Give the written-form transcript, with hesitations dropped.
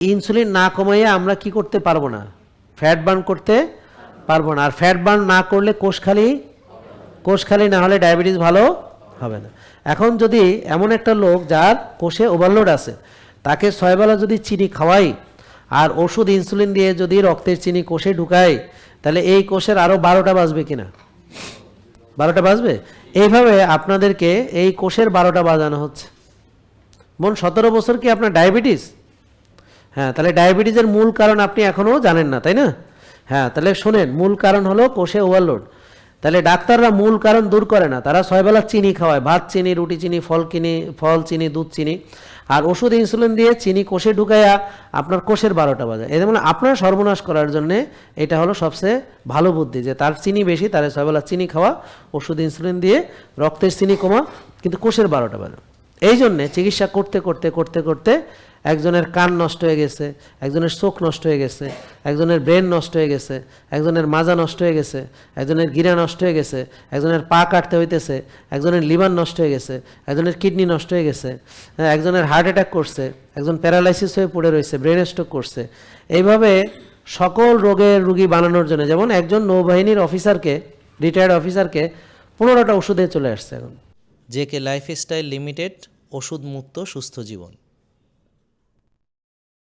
Insulin না কমাইয়ে আমরা কি করতে পারবো না, ফ্যাট বার্ন করতে পারবো না। আর ফ্যাট বার্ন না করলে কোষখালি না হলে ডায়াবেটিস ভালো হবে না। এখন যদি এমন একটা লোক যার কোষে ওভারলোড আছে, তাকে 6 বেলা যদি চিনি খাওয়াই আর ওষুধ ইনসুলিন দিয়ে যদি রক্তের চিনি কোষে ঢুকাই, তাহলে এই কোষের আরও 12টা বাজবে কিনা? 12টা বাজবে। এইভাবে আপনাদেরকে এই কোষের 12টা বাজানো হচ্ছে। মন 17 বছর কি আপনার ডায়াবেটিস? হ্যাঁ, তাহলে ডায়াবেটিসের মূল কারণ আপনি এখনও জানেন না, তাই না? হ্যাঁ, তাহলে শোনেন, মূল কারণ হলো কোষে ওভারলোড। তাহলে ডাক্তাররা মূল কারণ দূর করে না, তারা 6 বেলা চিনি খাওয়ায়, ভাত চিনি, রুটি চিনি, ফল চিনি, দুধ চিনি, আর ওষুধ ইনসুলিন দিয়ে চিনি কোষে ঢুকাইয়া আপনার কোষের 12টা বাজায়। এর মানে আপনার সর্বনাশ করার জন্যে এটা হলো সবচেয়ে ভালো বুদ্ধি, যে তার চিনি বেশি, তার 6 বেলা চিনি খাওয়া, ওষুধ ইনসুলিন দিয়ে রক্তের চিনি কমা, কিন্তু কোষের 12টা বাজা। এই জন্যে চিকিৎসা করতে করতে করতে করতে একজনের কান নষ্ট হয়ে গেছে, একজনের চোখ নষ্ট হয়ে গেছে, একজনের ব্রেন নষ্ট হয়ে গেছে, একজনের মাজা নষ্ট হয়ে গেছে, একজনের গিরা নষ্ট হয়ে গেছে, একজনের পা কাটতে হইতেছে, একজনের লিভার নষ্ট হয়ে গেছে, একজনের কিডনি নষ্ট হয়ে গেছে, একজনের হার্ট অ্যাটাক করছে, একজন প্যারালাইসিস হয়ে পড়ে রয়েছে, ব্রেন স্ট্রোক করছে। এইভাবে সকল রোগের রুগী বানানোর জন্য, যেমন একজন নৌবাহিনীর অফিসারকে, রিটায়ার্ড অফিসারকে 15টা ওষুধে চলে আসছে এখন। জেকে লাইফস্টাইল লিমিটেড, ওষুধ মুক্ত সুস্থ জীবন।